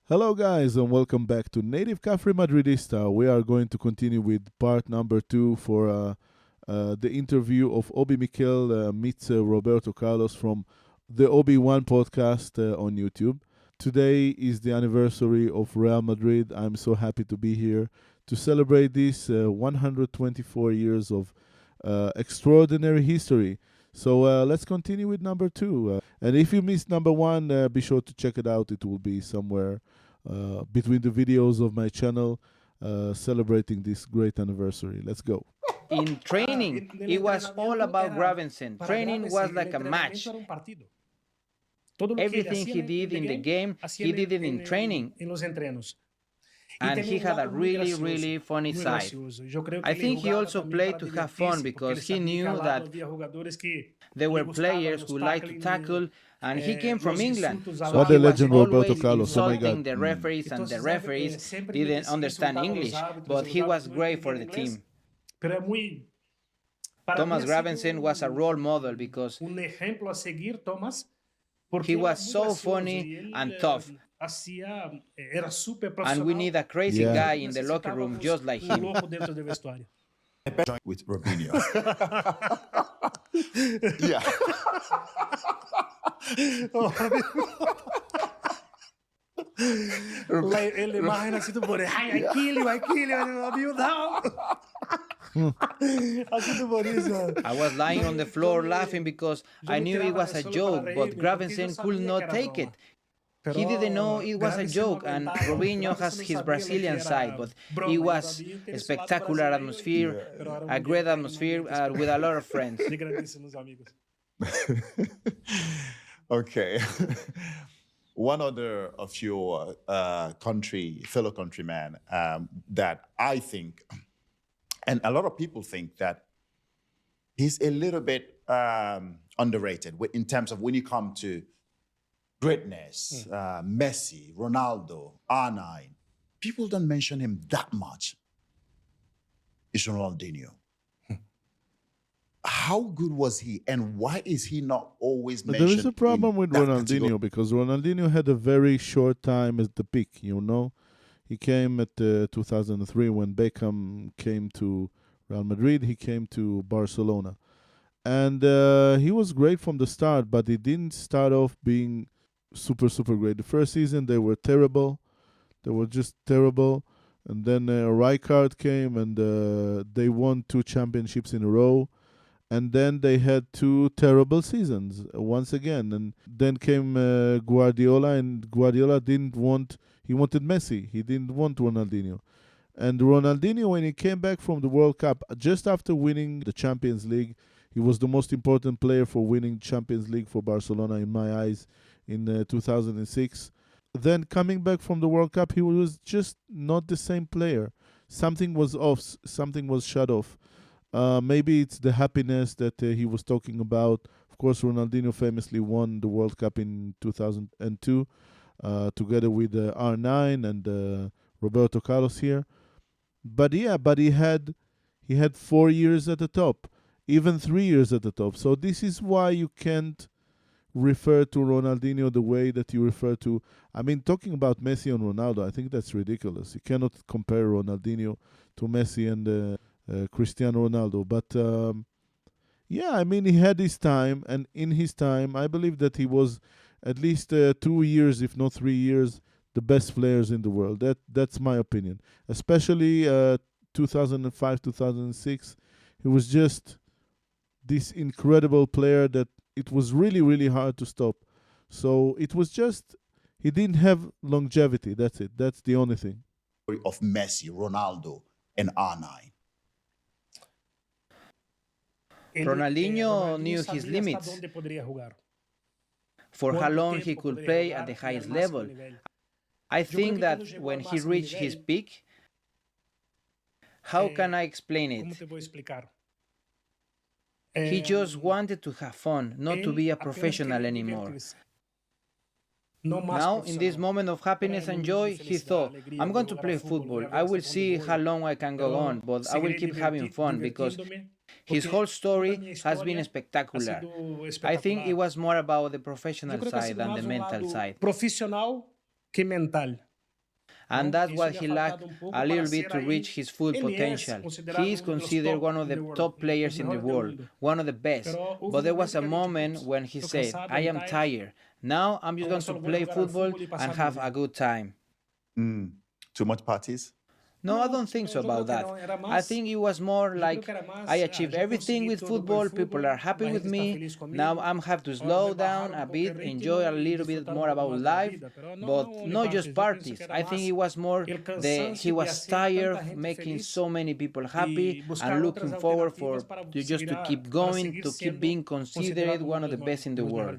Hello, guys, and welcome back to Native Cafe Madridista. We are going to continue with part number two for the interview of Obi Mikel meets Roberto Carlos from the Obi-Wan podcast on YouTube. Today is the anniversary of Real Madrid. I'm so happy to be here to celebrate this 124 years of extraordinary history. So let's continue with number two. And if you missed number one, be sure to check it out. It will be somewhere between the videos of my channel celebrating this great anniversary. Let's go. In training, it was all about Gravensen. Training was like a match. Everything he did in the game, he did it in training. And he had a really funny side. I think he also played to have fun because he knew that there were players who liked to tackle, and he came from England, so What he the was legend Roberto always Carlos, oh my insulting God. the referees, and the referees didn't understand English, but he was great for the team. Thomas Gravensen was a role model because he was so funny and tough. And we need a crazy guy in the locker room just like him. With Robinho. Yeah. Ele marra assim do Boré. Ai, aquilo, meu Deus. Assim do Borussia. I was lying on the floor laughing because I knew it was a joke, but Gravensen could not take it. He didn't know it was a joke, and Robinho has his Brazilian side, but it was a spectacular atmosphere, a great atmosphere with a lot of friends. Okay. One other of your fellow countrymen that I think, and a lot of people think that he's a little bit underrated in terms of when you come to greatness, Messi, Ronaldo, R9. People don't mention him that much. It's Ronaldinho. How good was he, and why is he not always mentioned? There is a problem with Ronaldinho category? because Ronaldinho had a very short time at the peak, you know. He came at 2003 when Beckham came to Real Madrid. He came to Barcelona. And he was great from the start, but he didn't start off being super great. The first season, they were terrible. They were just terrible. And then Rijkaard came, and they won 2 championships in a row. And then they had 2 terrible seasons once again. And then came Guardiola, and Guardiola he wanted Messi. He didn't want Ronaldinho. And Ronaldinho, when he came back from the World Cup, just after winning the Champions League, he was the most important player for winning Champions League for Barcelona in my eyes in 2006. Then coming back from the World Cup, he was just not the same player. Something was off. Something was shut off. Maybe it's the happiness that he was talking about. Of course, Ronaldinho famously won the World Cup in 2002 together with R9 and Roberto Carlos here. But he had 4 years at the top, even 3 years at the top. So this is why you can't refer to Ronaldinho the way that you refer to. I mean, talking about Messi and Ronaldo, I think that's ridiculous. You cannot compare Ronaldinho to Messi and Cristiano Ronaldo. But yeah, I mean, he had his time, and in his time, I believe that he was at least 2 years, if not 3 years, the best players in the world. That's my opinion. Especially 2005, 2006, he was just this incredible player that it was really hard to stop. So it was just, he didn't have longevity. That's it. That's the only thing. Of Messi, Ronaldo, and R9. Ronaldinho knew his limits for how long he could play at the highest level. I think that when he reached his peak, how can I explain it? He just wanted to have fun, not to be a professional anymore. Now, in this moment of happiness and joy, he thought, I'm going to play football. I will see how long I can go on, but I will keep having fun because his whole story has been spectacular. I think it was more about the professional side than the mental side. Profissional que mental. and that's what he lacked a little bit to reach his full potential. He is considered one of the top players in the world, one of the best, but there was a moment when he said, I am tired. Now I'm just going to play football and have a good time. Too much parties? No, I don't think so about that. I think it was more like I achieved everything with football, people are happy with me, now I'm have to slow down a bit, enjoy a little bit more about life, but not just parties. I think it was more he was tired of making so many people happy and looking forward just to keep going, to keep being considered one of the best in the world.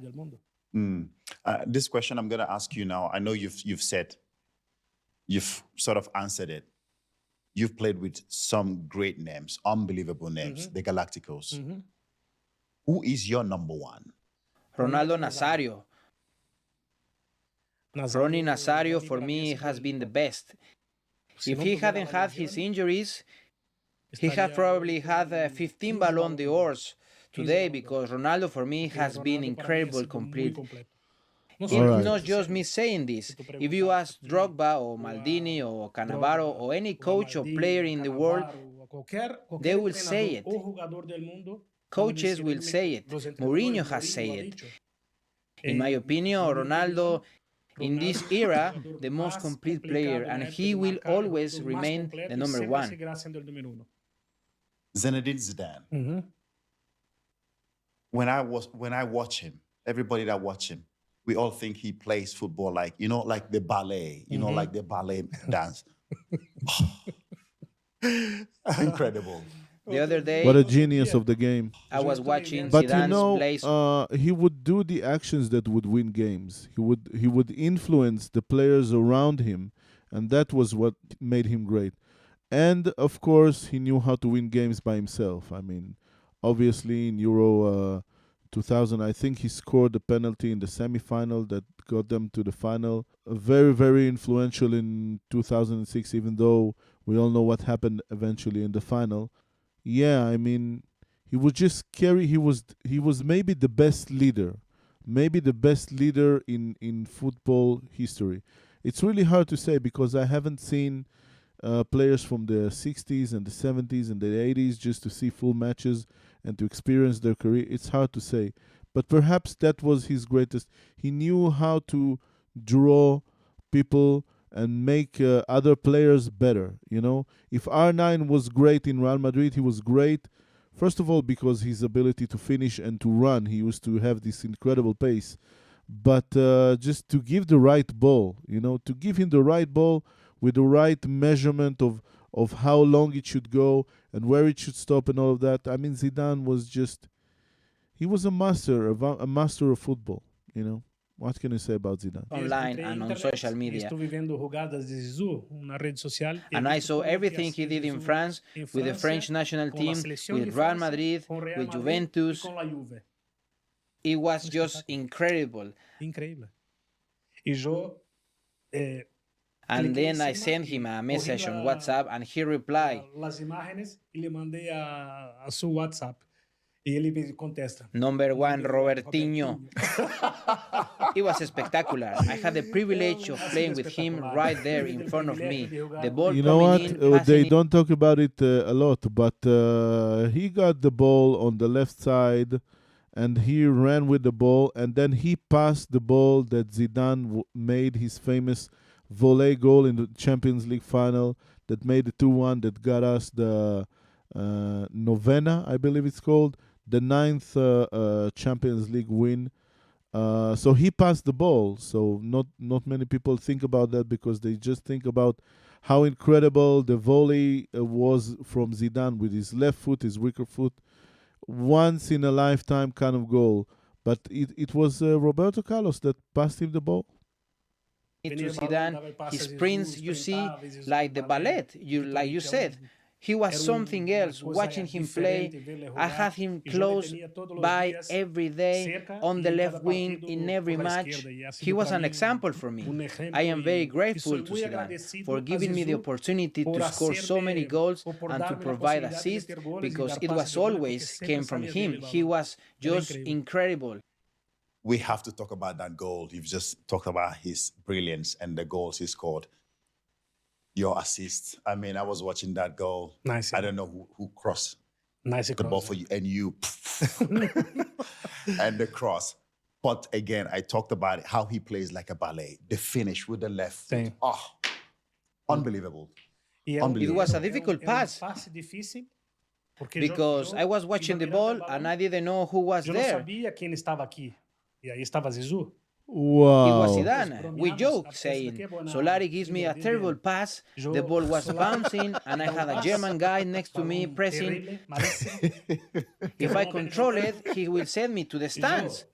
This question I'm going to ask you now, I know you've sort of answered it. You've played with some great names, unbelievable names, the Galacticos. Who is your number one? Ronaldo Nazario. Ronnie Nazario, for me, has been the best. If he hadn't had his injuries, he had probably had 15 Ballon d'Ors today, because Ronaldo, for me, has been incredible, complete. It's not just me saying this. If you ask Drogba or Maldini or Cannavaro or any coach or player in the world, they will say it. Coaches will say it. Mourinho has said it. In my opinion, Ronaldo, in this era, the most complete player, and he will always remain the number one. Zinedine Zidane. When I watch him, everybody that watch him, we all think he plays football like the ballet, like the ballet dance. Incredible. The other day, what a genius of the game. I was watching But Zidane's plays. He would do the actions that would win games. He would influence the players around him, and that was what made him great. And of course, he knew how to win games by himself. I mean, obviously in Euro 2000, I think he scored the penalty in the semi-final that got them to the final. Very, very influential in 2006, even though we all know what happened eventually in the final. Yeah, I mean, he would just carry. He was maybe the best leader, in football history. It's really hard to say because I haven't seen players from the 60s and the 70s and the 80s just to see full matches and to experience their career. It's hard to say. But perhaps that was his greatest. He knew how to draw people and make other players better. If R9 was great in Real Madrid, he was great, first of all, because his ability to finish and to run. He used to have this incredible pace. But just to give the right ball, to give him the right ball with the right measurement of how long it should go and where it should stop and all of that. I mean, Zidane was he was a master of football, What can you say about Zidane? Online and on social media. And I saw everything he did in France with the French national team, with Real Madrid, with Juventus. It was just incredible. And then I sent him a message on WhatsApp and he replied. Number one, Robertinho. It was spectacular. I had the privilege of playing with him right there in front of me. The ball they don't talk about it a lot, but he got the ball on the left side and he ran with the ball, and then he passed the ball that Zidane made his famous volley goal in the Champions League final that made the 2-1 that got us the novena, I believe it's called, the 9th Champions League win. So he passed the ball. So not many people think about that because they just think about how incredible the volley was from Zidane with his left foot, his weaker foot. Once in a lifetime kind of goal. But it was Roberto Carlos that passed him the ball. To Zidane, his sprints, you see, like the ballet, like you said. He was something else. Watching him play, I had him close by every day on the left wing in every match. He was an example for me. I am very grateful to Zidane for giving me the opportunity to score so many goals and to provide assists, because it was always came from him. He was just incredible. We have to talk about that goal. You've just talked about his brilliance and the goals he scored. Your assist. I mean, I was watching that goal. Nice. I don't know who crossed Nice the ball for you, and you and the cross. But again, I talked about it, how he plays like a ballet. The finish with the left foot. Oh, unbelievable. It was a difficult pass because I was watching the ball and I didn't know who was there. Wow. It was Zidane. We joked, saying, Solari gives me a terrible pass, the ball was bouncing, and I had a German guy next to me pressing. If I control it, he will send me to the stands.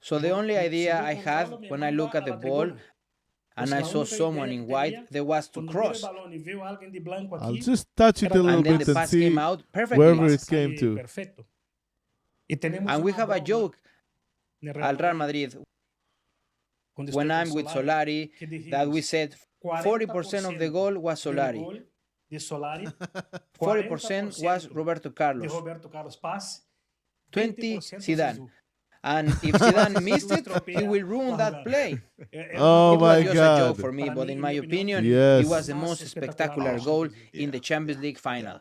So the only idea I had when I look at the ball and I saw someone in white, there was to cross. I'll just touch it a little And then bit the and pass see came out perfectly. wherever it came to. And we have a joke at Real Madrid when I'm with Solari that we said 40% of the goal was Solari. 40% was Roberto Carlos. 20 Zidane. And if Zidane missed it, he will ruin that play. Oh It was my just a God. joke for me, but in my opinion, Yes. it was the most spectacular goal in the Champions League final.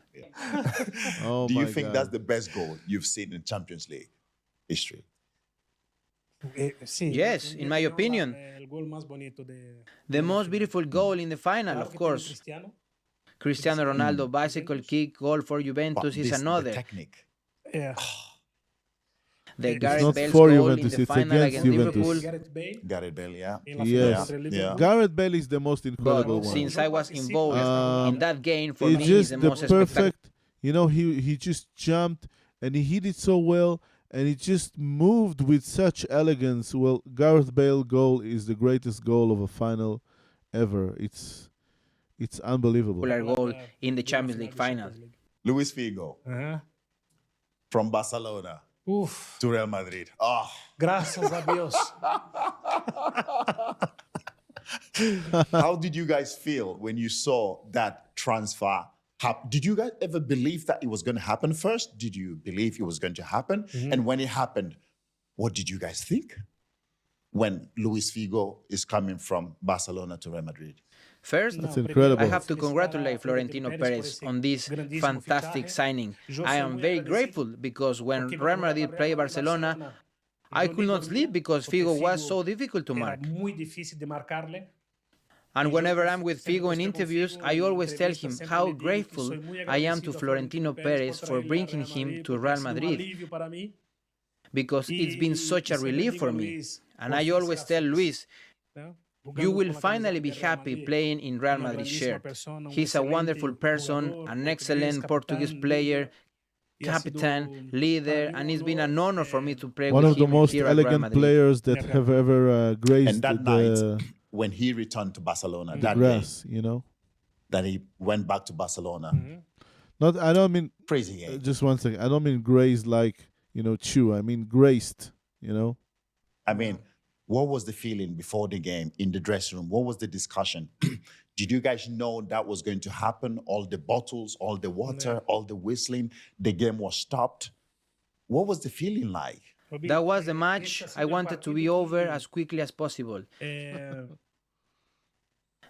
Oh Do you my think God. that's the best goal you've seen in Champions League history? Yes, in my opinion. The most beautiful goal in the final, of course. Cristiano Ronaldo bicycle kick goal for Juventus is The another. technique. The It's Gareth not Bale's for goal in Juventus, the it's final against against Juventus. Liverpool. Gareth Bale, yeah. Yes. Yeah. Gareth Bale is the most incredible But one. since I was involved in that game, for It's me, is just the the most spectacular. perfect, he just jumped and he hit it so well and he just moved with such elegance. Well, Gareth Bale goal is the greatest goal of a final ever. It's unbelievable. Goal in the Champions League final. Luis Figo from Barcelona to Real Madrid. Oh, Graças a Deus. how did you guys feel when you saw that transfer? Did you guys ever believe that it was going to happen first? Did you believe it was going to happen? And when it happened, what did you guys think when Luis Figo is coming from Barcelona to Real Madrid? First, That's incredible. I have to congratulate Florentino Perez on this fantastic signing. I am very grateful because when Real Madrid played Barcelona, I could not sleep because Figo was so difficult to mark. And whenever I'm with Figo in interviews, I always tell him how grateful I am to Florentino Perez for bringing him to Real Madrid, because it's been such a relief for me. And I always tell Luis, you will finally be happy playing in Real Madrid shirt. He's a wonderful person, an excellent Portuguese player, captain, leader, and it's been an honor for me to play One with of the him most here at Real elegant Madrid. players that have ever graced And that night, when he returned to Barcelona, that grass, day, that he went back to Barcelona. Not, I don't mean, Crazy game. just one second. I don't mean grazed like, chew. I mean graced, I mean, what was the feeling before the game in the dressing room? What was the discussion? Did you guys know that was going to happen? All the bottles, all the water, all the whistling, the game was stopped. What was the feeling like? That was the match I wanted to be over as quickly as possible.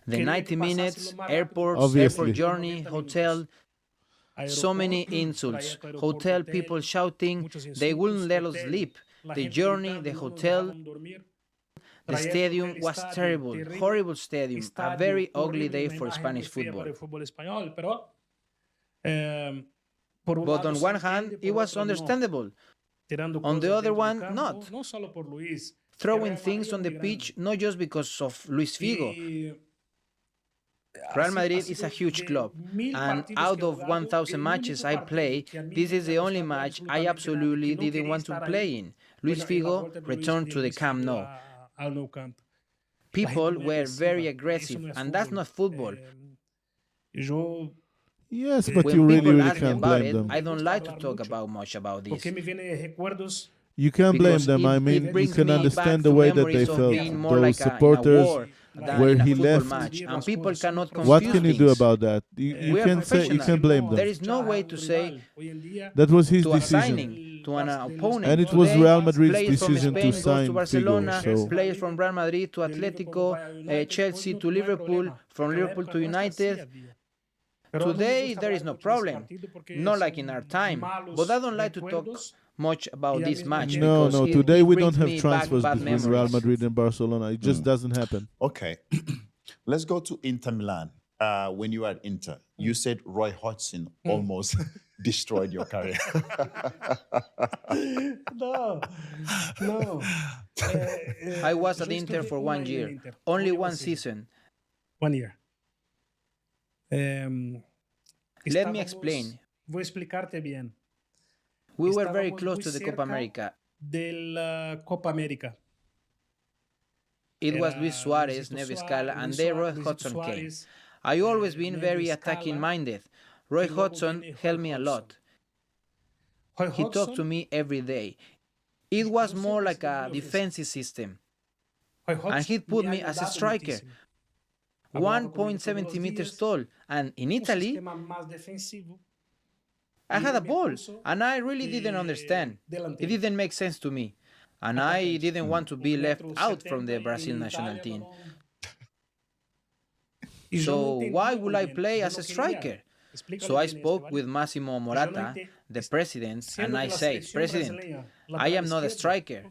The 90 minutes, airports, Obviously. airport journey, hotel, so many insults. Hotel people shouting, they wouldn't let us sleep. The journey, the hotel, the stadium was terrible, horrible stadium, a very ugly day for Spanish football. But on one hand, it was understandable. On the other one, not. Throwing things on the pitch, not just because of Luis Figo. Real Madrid is a huge club, and out of 1,000 matches I play, this is the only match I absolutely didn't want to play in. Luis Figo returned to the Camp Nou. People were very aggressive, and that's not football. yes, but When you people really ask me can't about blame it, them. I don't like to talk about much about this. You can't blame Because them. I mean, you brings can me understand back the to way that memories they of felt. being more Those like in a supporters, war than where in a he football left. match, and people cannot confuse What can you do things. about that? You We are can't say, you professionals. can't blame There them. is no way to say That was his to a decision. signing, to an opponent. And it was Today, Real Madrid's players from decision Spain to goes sign to Barcelona, Figo. So players from Real Madrid to Atletico, Chelsea to Liverpool, from Liverpool to United. Today, there is no problem, not like in our time. But I don't like to talk much about this match because today it we don't brings have me transfers bad between Real memories. Madrid and Barcelona. It just doesn't happen. Okay. Let's go to Inter Milan. When you were at Inter, you said Roy Hodgson almost destroyed your career. No. I was at Inter for 1 year, only one season. 1 year. Let me explain. Vou explicar-te bien. We were very close to the Copa America. Del Copa América. It was Luis Suarez, Neves Scala, and then Roy Hodgson came. I always been very attacking minded. Roy Hodgson helped me a lot. He talked to me every day. It was more like a defensive system. And he put me as a striker, 1.70 meters tall. And in Italy, I had a ball, and I really didn't understand. It didn't make sense to me. And I didn't want to be left out from the Brazil national team. So why would I play as a striker? So I spoke with Massimo Morata, the president, and I said, President, I am not a striker.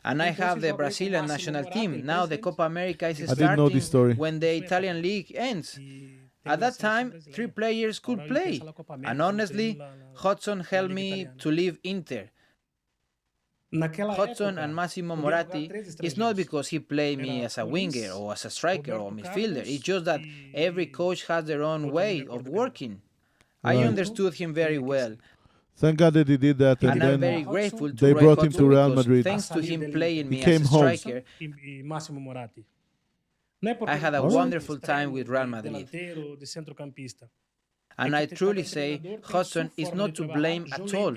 And I have the Brazilian national team. Now the Copa America is starting when the Italian league ends. At that time, 3 players could play. And honestly, Hodgson helped me to leave Inter. Hodgson and Massimo Moratti, it's not because he played me as a winger or as a striker or midfielder. It's just that every coach has their own way of working. I understood him very well. Thank God that he did that, and I'm then very grateful to they Roy brought him Hodgson to Real because Madrid. thanks to him playing me came as a home. striker, I had a wonderful time with Real Madrid. And I truly say, Hodgson is not to blame at all.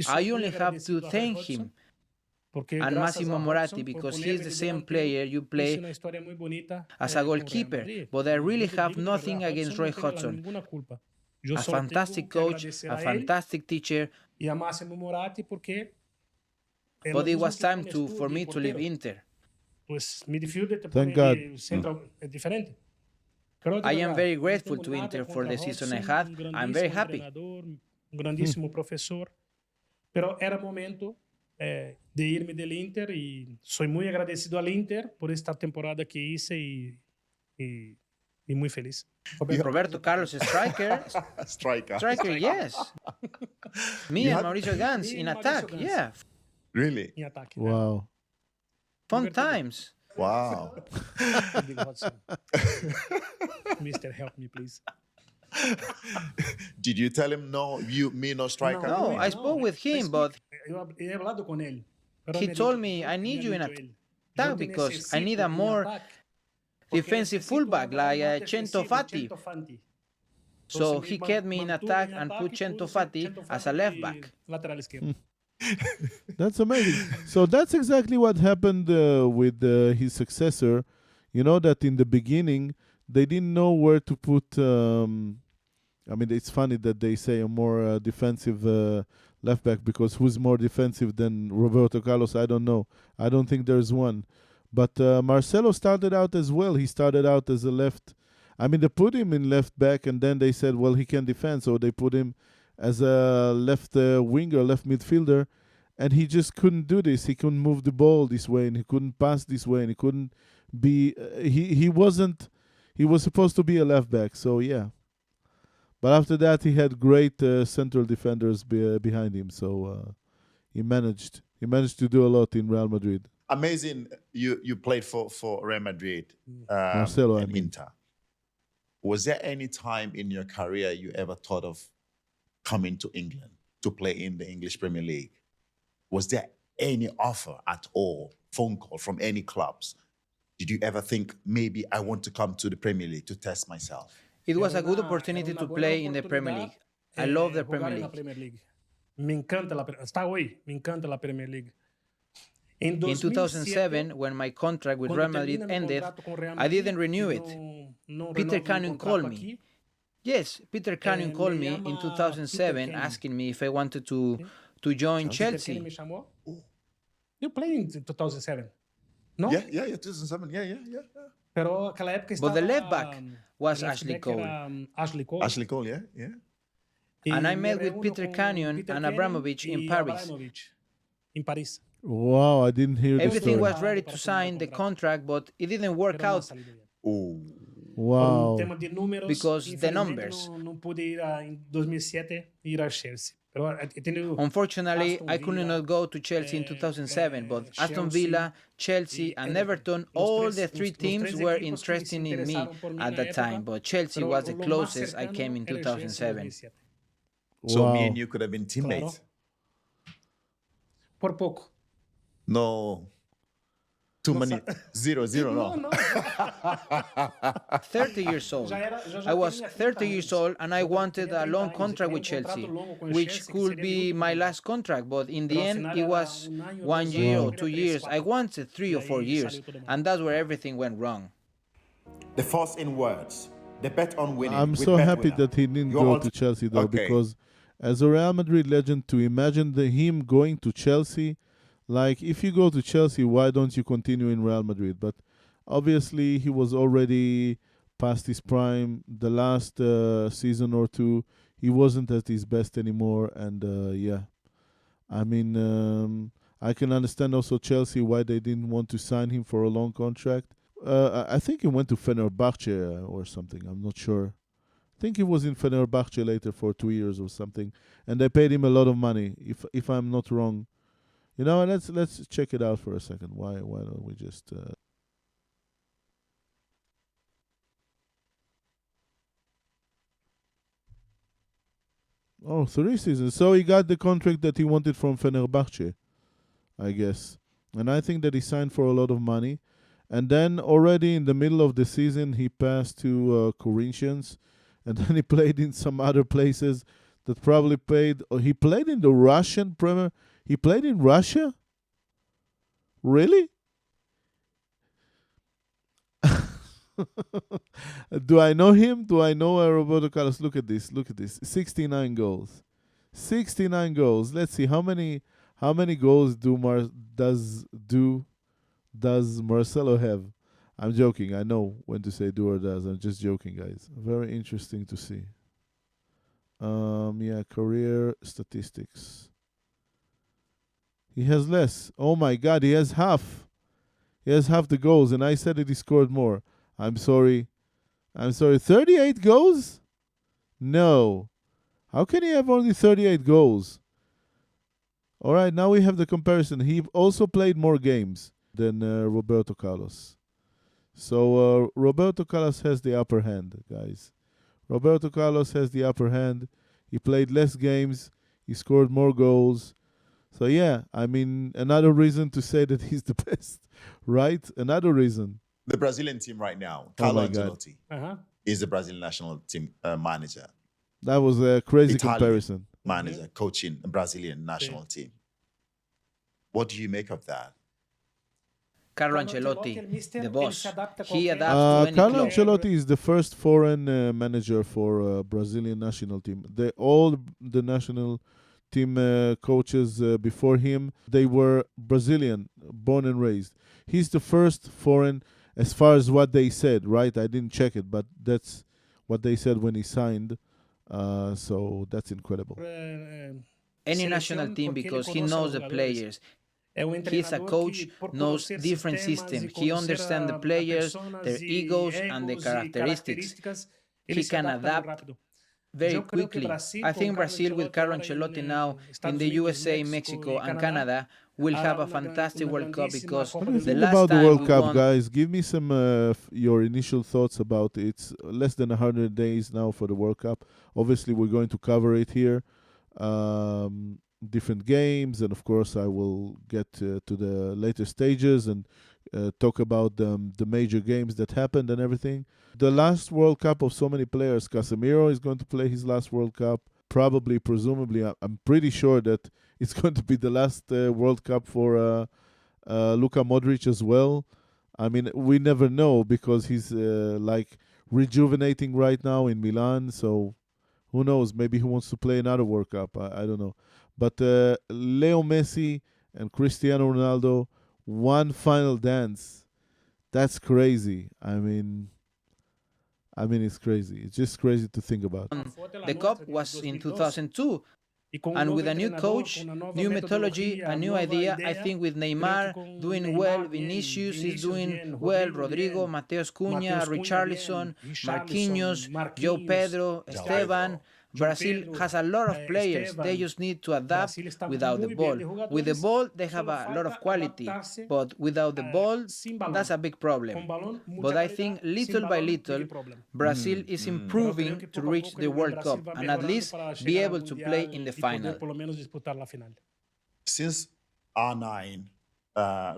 I only have to thank him and Massimo Moratti because he's the same player you play as a goalkeeper. But I really have nothing against Roy Hodgson. A fantastic coach, a fantastic teacher. But it was time for me to leave Inter. Thank God. I am very grateful to Inter for the season I had. I'm very happy. Grandíssimo professor. Pero era momento de irme del Inter y soy muy agradecido al Inter por esta temporada que hice y muy feliz. Roberto Carlos, striker. Striker, yes. Me and Mauricio Gans in attack, yeah. Really? Em ataque. Wow. Fun times. Wow. Mister, help me, please. Did you tell him me no striker? No, I spoke with him, but Eu he hablado con él. he told me I need you in attack because I need a more defensive fullback like Cento Fati. So he kept me in attack and put Cento Fati as a left back. Lateral esquerdo. That's amazing. So that's exactly what happened with his successor. You know that in the beginning, they didn't know where to put... I mean, it's funny that they say a more defensive left back because who's more defensive than Roberto Carlos? I don't know. I don't think there's one. But Marcelo started out as well. He started out as a left... I mean, they put him in left back and then they said, well, he can defend. So they put him as a left winger, left midfielder. And he just couldn't do this. He couldn't move the ball this way and he couldn't pass this way and he couldn't be... He wasn't... He was supposed to be a left back. So, yeah. But after that, he had great central defenders behind him. So he managed to do a lot in Real Madrid. Amazing. You played for Real Madrid Marcelo, and Inter. Was there any time in your career you ever thought of coming to England to play in the English Premier League? Was there any offer at all, phone call from any clubs? Did you ever think, maybe I want to come to the Premier League to test myself? It was a good opportunity to play in the Premier League. I love the Premier League. Me encanta hasta hoy, me encanta la Premier League. In 2007, when my contract with Real Madrid ended, I didn't renew it. Peter Cannon called me. Yes, Peter Canyon called me in 2007 asking me if I wanted to join Chelsea. Peter Kenny me chamou. You played in 2007, no? Yeah, 2007. Yeah. Pero aquela época But estava the left back was left Ashley back Cole. era, Ashley Cole. Ashley Cole, yeah. And I me met with reúno Peter com Canyon Peter and Kenny Abramovich in e Paris. Abramovich em Paris. Wow, I didn't hear the Everything story. was ready to sign the contract, but it didn't work Pero não out salido bien. Por Wow. tema de números, because the infelizmente numbers. não pude ir em 2007 ir a Chelsea. Pero he tenido Unfortunately, Aston I could Villa, not go to Chelsea in 2007, but Aston Villa, Chelsea, and Everton, all the three teams were interested in me at that time, but Chelsea was the closest I came in 2007. So Wow. me and you could have been teammates. Por pouco. No. Too many. 0-0, no. Não. 30 years old. I was 30 years old and I wanted a long contract with Chelsea, which could be my last contract, but in the end it was 1 year or 2 years. I wanted 3 or 4 years, and that's where everything went wrong. The force in words. The bet on winning. I'm with so happy BetWinner. that he didn't Your go odds- to Chelsea though, Okay. because as a Real Madrid legend, to imagine him going to Chelsea, like if you go to Chelsea, why don't you continue in Real Madrid? But obviously, he was already past his prime. The last season or two, he wasn't at his best anymore, and yeah, I mean, I can understand also Chelsea why they didn't want to sign him for a long contract. I think he went to Fenerbahce or something. I'm not sure. I think he was in Fenerbahce later for 2 years or something, and they paid him a lot of money. If I'm not wrong, you know. Let's check it out for a second. Why don't we just? Oh, 3 seasons. So he got the contract that he wanted from Fenerbahce, I guess. And I think that he signed for a lot of money. And then already in the middle of the season, he passed to Corinthians. And then he played in some other places that probably paid. Oh, he played in the Russian Premier. He played in Russia? Really? Do I know him? Do I know Roberto Carlos? Look at this. 69 goals. 69 goals. Let's see how many goals does Marcelo have? I'm joking. I know when to say do or does. I'm just joking, guys. Very interesting to see. Yeah, career statistics. He has less. Oh my God, he has half. He has half the goals, and I said that he scored more. I'm sorry. 38 goals? No. How can he have only 38 goals? All right, now we have the comparison. He also played more games than Roberto Carlos. So Roberto Carlos has the upper hand, guys. Roberto Carlos has the upper hand. He played less games. He scored more goals. So yeah, I mean, another reason to say that he's the best, right? Another reason. The Brazilian team right now, Oh Carlo my God. Ancelotti, is the Brazilian national team manager. That was a crazy Italian comparison. Manager coaching the Brazilian national team. What do you make of that? Carlo Ancelotti, the boss, he adapts to any Carlo club. Ancelotti is the first foreign manager for Brazilian national team. All the national team coaches before him, they were Brazilian, born and raised. He's the first foreign, as far as what they said, right? I didn't check it, but that's what they said when he signed. So that's incredible. Any national team, because he knows the players. He's a coach, knows different systems. He understands the players, their egos, and the characteristics. He can adapt very quickly. I think Brazil with Carlo Ancelotti now in the USA, Mexico, and Canada will have a fantastic World Cup because What do you the think last about the time World we Cup, won, guys? Give me some your initial thoughts about it. It's less than 100 days now for the World Cup. Obviously, we're going to cover it here. Different games, and of course I will get to the later stages and talk about the major games that happened and everything. The last World Cup of so many players. Casemiro is going to play his last World Cup, probably, presumably. I'm pretty sure that it's going to be the last World Cup for Luka Modric as well. I mean, we never know because he's like rejuvenating right now in Milan. So who knows? Maybe he wants to play another World Cup. I don't know. But Leo Messi and Cristiano Ronaldo, one final dance. That's crazy. It's crazy. It's just crazy to think about. The Cup was in 2002. And with a new coach, new methodology, a new idea, I think with Neymar doing well, Vinicius is doing well, Rodrigo, Mateus Cunha, Richarlison, Marquinhos, Joe Pedro, Esteban. Brazil has a lot of players. They just need to adapt without the ball. With the ball, they have a lot of quality. But without the ball, that's a big problem. But I think little by little, Brazil is improving to reach the World Cup and at least be able to play in the final. Since R9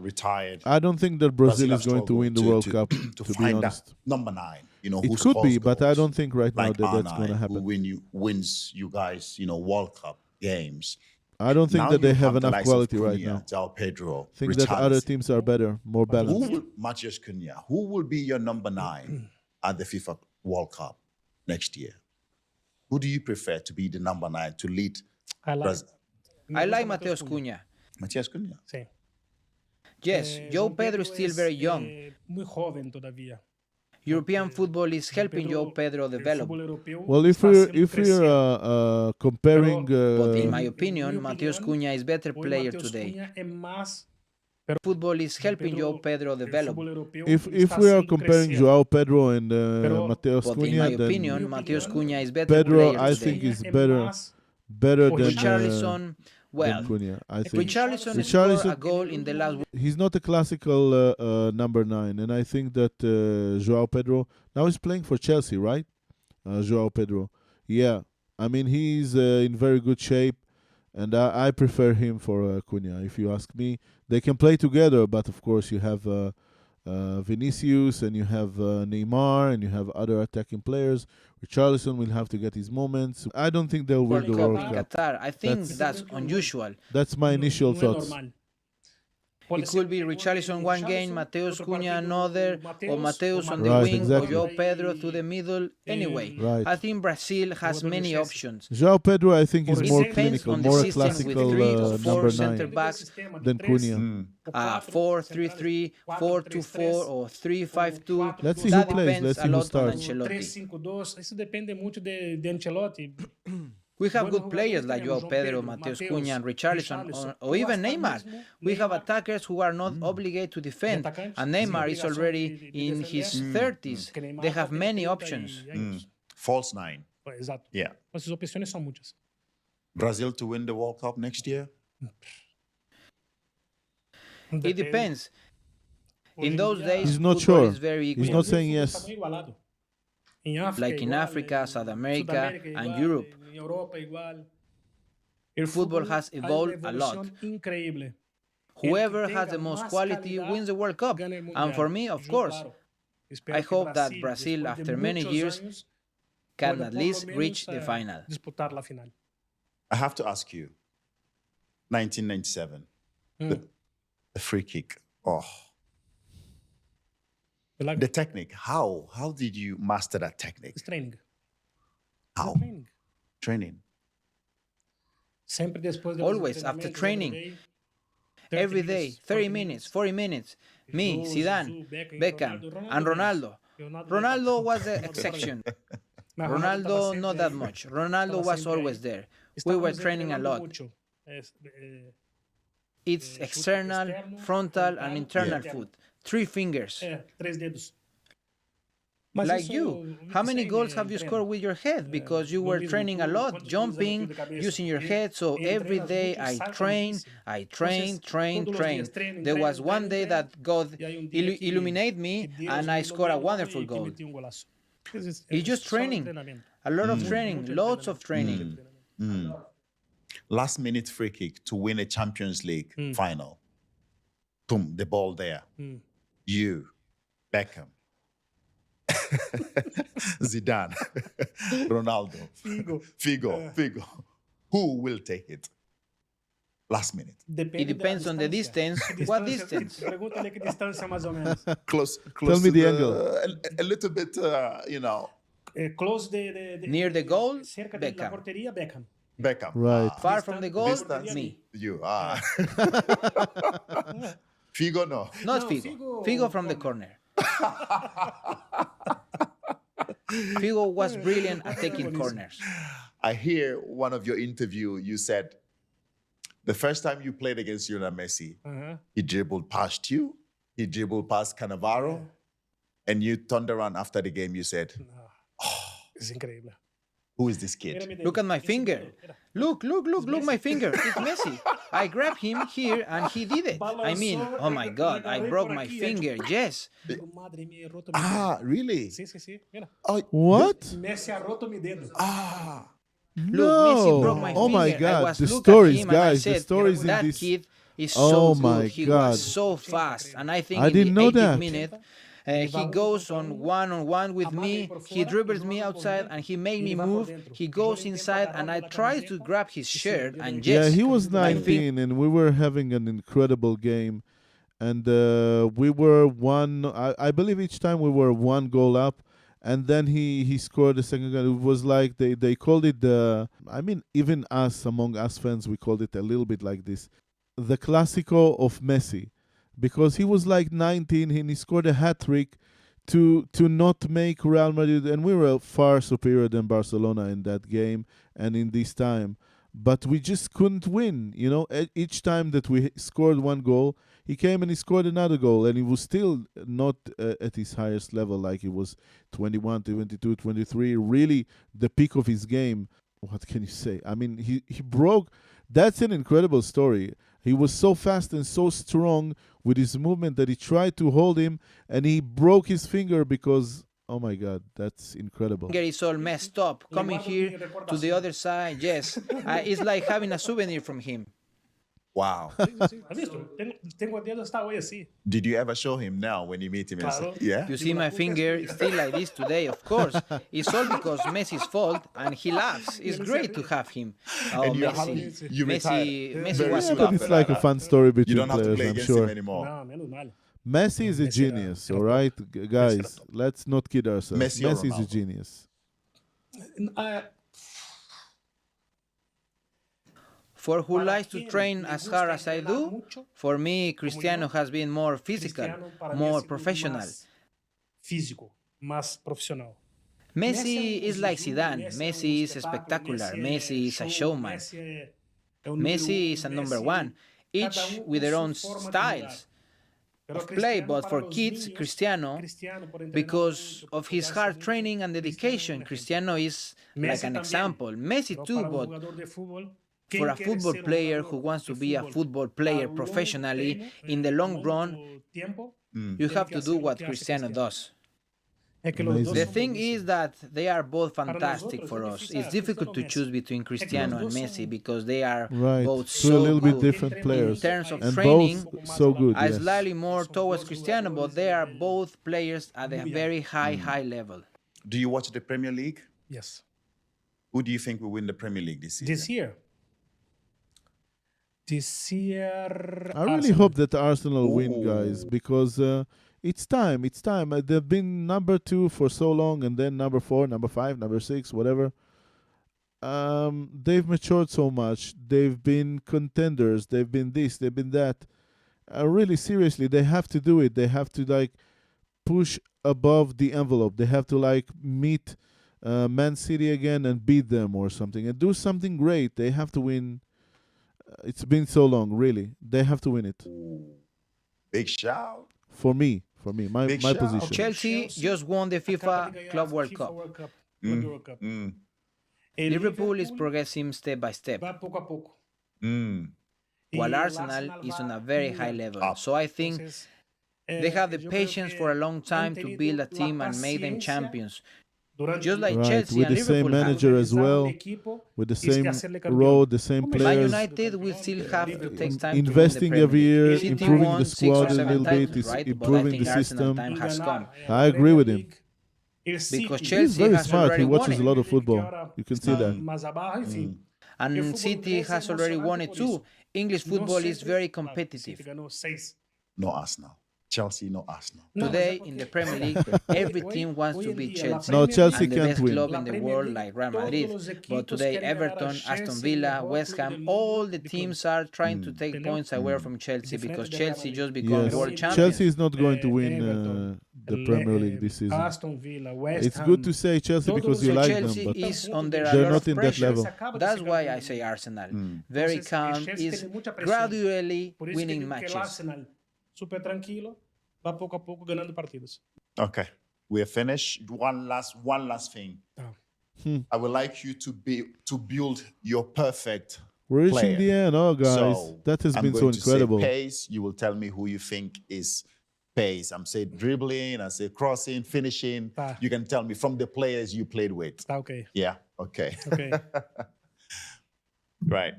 retired, I don't think that Brazil is going to win the World Cup, to be honest. Number 9, it could be, but I don't think right now that that's going to happen. Who wins you guys, World Cup games. I don't think that they have enough quality right now. João Pedro, I think that other teams are better, more balanced. Mateus Cunha, who will be your number 9 at the FIFA World Cup next year? Who do you prefer to be the number 9 to lead Brazil? I like Mateus Cunha. Mateus Cunha? Sí. Yes, João Pedro is still very young. Muy joven todavía. European football is helping João Pedro develop. Well, if we're comparing... but in my opinion, Mateus Cunha is better player today. Football is helping João Pedro develop. If we are comparing João Pedro and Mateus Cunha, in my opinion, Mateus Cunha is better Pedro, player I today. think, is better than Richarlison. Well, Cunha, I think. Richarlison scored a goal in the last. He's not a classical number 9, and I think that João Pedro now he's playing for Chelsea, right? João Pedro, yeah. I mean, he's in very good shape, and I prefer him for Cunha. If you ask me, they can play together, but of course you have Vinicius and you have Neymar and you have other attacking players. Richarlison will have to get his moments. I don't think they'll win the World Cup. Qatar. I think that's unusual. That's my initial thoughts. It could be Richarlison one game, Mateus Cunha another, or Mateus on the wing, exactly. or João Pedro through the middle. Anyway, right. I think Brazil has many options. João Pedro, I think, is it more depends clinical, on the more a system classical with 3 or 4 number center 9 backs than Cunha. 4-3-3, 4-2-4, or 3-5-2. Let's see that who plays. depends Let's see a who lot on starts. Ancelotti. 3-5-2, isso depende muito de Ancelotti. We have good players like João Pedro, Mateus Cunha, and Richarlison, or even Neymar. We have attackers who are not obligated to defend, and Neymar is already in his 30s. They have many options. False 9. Exato. Yeah. As opções são muitas. Brazil to win the World Cup next year? It depends. In those days, He's not football sure. is very equal. He's not saying yes. Like in Africa, South America, and Europe. Football has evolved a lot. Whoever has the most quality wins the World Cup. And for me, of course, I hope that Brazil, after many years, can at least reach the final. I have to ask you, 1997, the free kick. Oh. The technique. How did you master that technique? It's training. How? Training. Always after training. Every day, 30 minutes, 40 minutes. Me, Zidane, Beckham, and Ronaldo. Ronaldo was the exception. Ronaldo, not that much. Ronaldo was always there. We were training a lot. It's external, frontal, and internal foot. 3 fingers. Like you, how many goals have you scored with your head? Because you were training a lot, jumping, using your head. So every day I train. There was one day that God illuminated me and I scored a wonderful goal. It's just training. A lot of training, lots of training. Last minute free kick to win a Champions League final. Boom, the ball there. You, Beckham, Zidane, Ronaldo, Figo. Who will take it? Last minute. It depends on the distance. What distance? Pregúntale que distância mais ou menos. Close Tell me to the angle. A little bit, you know. Close Near the goal, cerca da Beckham. porteria, Beckham. Beckham. Right. Far from the goal, Distance. me. You. Figo, no. Not No, Figo. Figo from the corner. Figo was brilliant at taking corners. I hear one of your interview, you said, the first time you played against Lionel Messi, he dribbled past you, he dribbled past Cannavaro, and you turned around after the game, you said, Es increíble. who is this kid? Look at my finger. Look my finger. It's Messi. I grabbed him here and he did it. I mean, oh my God, I broke my finger. Yes. Madre mía, he roto mi dedo. Really? Sí, sí, sí. Mira. Oh, What? Messi ha roto mi dedo. Look, Messi broke No. my Oh finger. my I God. was The look at stories, him and I guys. The said, stories in that this. kid is Oh so my good. He God. was so fast. And I think I in didn't the know 80th that. minute, he goes on one with me, he dribbles me outside and he made me move. He goes inside and I try to grab his shirt and Yeah, yes, he was my 19 and we were having an incredible game. And we were I believe each time we were one goal up. And then he scored the second goal. It was like they called it I mean, even us, among us fans, we called it a little bit like this. The Clásico of Messi. Because he was like 19 and he scored a hat-trick to not make Real Madrid, and we were far superior than Barcelona in that game and in this time. But we just couldn't win. You know, each time that we scored one goal, he came and he scored another goal, and he was still not at his highest level, like he was 21, 22, 23, really the peak of his game. What can you say? I mean, he broke. That's an incredible story. He was so fast and so strong with his movement that he tried to hold him, and he broke his finger because, oh my God, that's incredible. finger is all messed up. Coming here to the other side, yes. It's like having a souvenir from him. Wow. ¿Has visto? Tengo el dedo hasta hoy así. Did you ever show him now when you meet him? Claro. Yeah? You see my finger is still like this today, of course. It's all because Messi's fault, and he laughs. It's great to have him. Oh, And you Messi. retired Messi very was soon But top. it's like a fun story You between don't have to players, play I'm against sure. him anymore. No, menos mal. Messi is a Messi genius, era all right? Guys, top. let's not kid ourselves. Messi or Messi is a Ronaldo? genius. For who likes to train as hard as I do, for me, Cristiano has been more physical, Cristiano, para mí, more ha sido professional. más físico, más profesional. Messi is like Messi Zidane. é um Messi is espetáculo, spectacular. Messi é Messi is a show, showman. Messi é o número Messi is a number Messi, one, each cada with their com own sua forma de styles jogar. Pero of play. Cristiano, But para for los kids, niños, Cristiano, Cristiano, por entrenar because muito, of por his cuidarse hard muito, training and dedication, Cristiano is like Messi an también. example. Messi Pero too, para but jugador de fútbol, for quem a quer football ser player jogador who wants to de be a fútbol football a player longo professionally termo, in the long run, longo tempo, you tem have que to hacer do lo what que hace Cristiano Cristiano. does. É que los dos The Amazing. son thing buenísimos. is that they are both fantastic nosotros for es us. difícil, It's difficult to Cristiano, choose Messi. between Cristiano and dos Messi son- because they are Right. both Two a so little bit good. different In players. terms of And training, both so good, I yes. slightly more Son towards dos Cristiano, but jugadores they are de- both players at a muy very high level. Do you watch the Premier League? Yes. Who do you think will win the Premier League this season? This year. This year. I really Arsenal. hope that Arsenal win, guys, Ooh. because it's time. It's time. They've been number 2 for so long, and then number 4, number 5, number 6, whatever. They've matured so much. They've been contenders. They've been this. They've been that. Really, seriously, they have to do it. They have to push above the envelope. They have to meet Man City again and beat them or something and do something great. They have to win. It's been so long, really. They have to win it. Ooh. Big shout. For me, my Big shout. position. Chelsea just won the Acaba de FIFA ganhar Club World FIFA Cup. World Cup. Club World Cup. Mm. E Liverpool is progressing step by step, vai pouco a pouco. Mm. E while o Arsenal is on a vai very muito high bem. level. Up. So I think Entonces, they have the yo creo patience que for a long time han to tenido build a la team and make them paciencia champions. durante Just like Right, Chelsea with and the same Liverpool have. manager as well, equipo with the y same hacerle campeón. road, the same Como Man players, United will still have to take time investing to win the every Premier year, League. City improving won the 6 or squad a 7 little bit, titles, is right? But I improving think the Arsenal system. time has come. I agree with him. Because He's Chelsea very has smart. He already won watches it. a lot of football. You can see that. Mas abaixo, enfim. And City has already won it too. English football is very competitive. No Arsenal. Chelsea, no Arsenal. Today, in the Premier League, every team wants to beat Chelsea. No, Chelsea and the can't best win. club in the world, like Real Madrid. But today, Everton, Aston Villa, West Ham, all the teams are trying to take points away from Chelsea because Chelsea just become world champions. Chelsea is not going to win the Premier League this season. Aston Villa, West It's Ham. good to say Chelsea because you like Chelsea them, but is under a they're lot not of in that pressure. level. That's why I say Arsenal. Very calm, is gradually Por isso que eu winning digo que o matches. Arsenal, super tranquilo, vai pouco a pouco ganhando partidas. Okay. We're finished. One last thing. I would like you to build your perfect We're reaching player. the end. Oh, guys, So that has I'm been so going to incredible. say pace. You will tell me who you think is pace. I'm saying dribbling. I say crossing, finishing. Tá. You can tell me from the players you played with. Tá ok. Yeah. Okay. Ok. Right.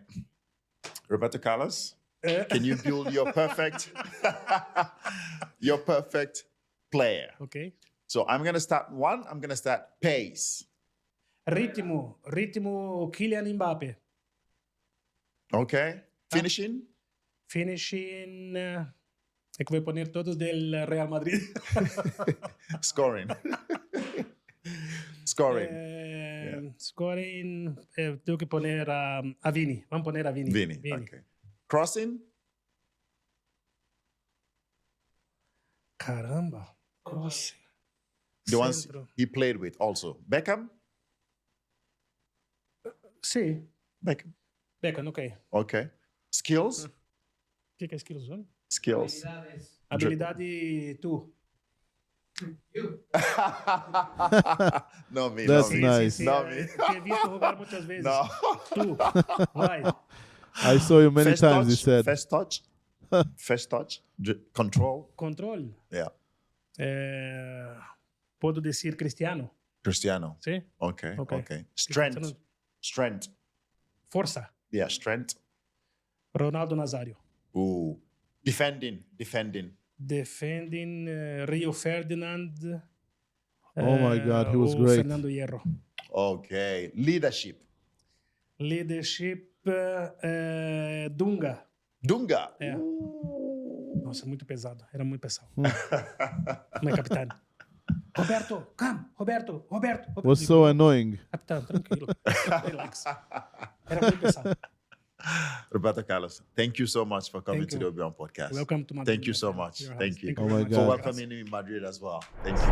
Roberto Carlos, can you build your perfect player? Ok. So I'm gonna start one. I'm gonna start pace. Ritmo Kylian Mbappé. Okay. Finishing. Finishing. É que vou poner todos del Real Madrid. Scoring. Scoring. Scoring. Tenho que poner a Vini. Vamos poner a Vini. Vini. Okay. Crossing. Caramba. Crossing. The ones Centro. he played with also. Beckham. Sim. Beckham. Beckham, ok. Okay. Skills. O que é skills? Zone? Skills. Habilidade tu. No me. That's no me. nice. No me. Tinha visto jogar muitas vezes. No. Tu. Vai. I saw you many First times, touch. you said. First touch. First touch. Control. Controle. Yeah. Posso dizer Cristiano. Cristiano. Sim. Okay. Okay. Okay. Strength. Strength. Força. Yeah. Strength. Ronaldo Nazário. Ooh. Defending. Defending Rio Ferdinand. Oh my God, he was ou great. Fernando Hierro. Okay. Leadership. Leadership. Dunga. Dunga. É. Ooh. Nossa, muito pesado. Era muito pesado. Não é capitão. Roberto, calma. Roberto. Was so annoying. Capitão, tranquilo. Relax. Era muito pesado. Roberto Carlos, thank you so much for coming Thank to you. the Obion podcast. Welcome to Madrid. Thank you so much. Your house. Thank you. Oh my For God. welcoming me in Madrid as well. Thank you.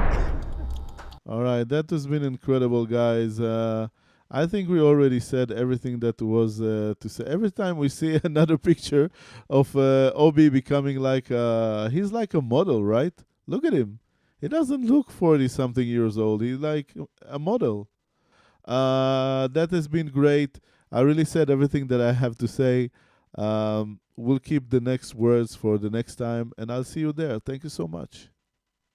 All right, that has been incredible, guys. I think we already said everything that was to say. Every time we see another picture of Obi becoming like, he's like a model, right? Look at him. He doesn't look 40-something years old. He's like a model. That has been great. I really said everything that I have to say. We'll keep the next words for the next time, and I'll see you there. Thank you so much.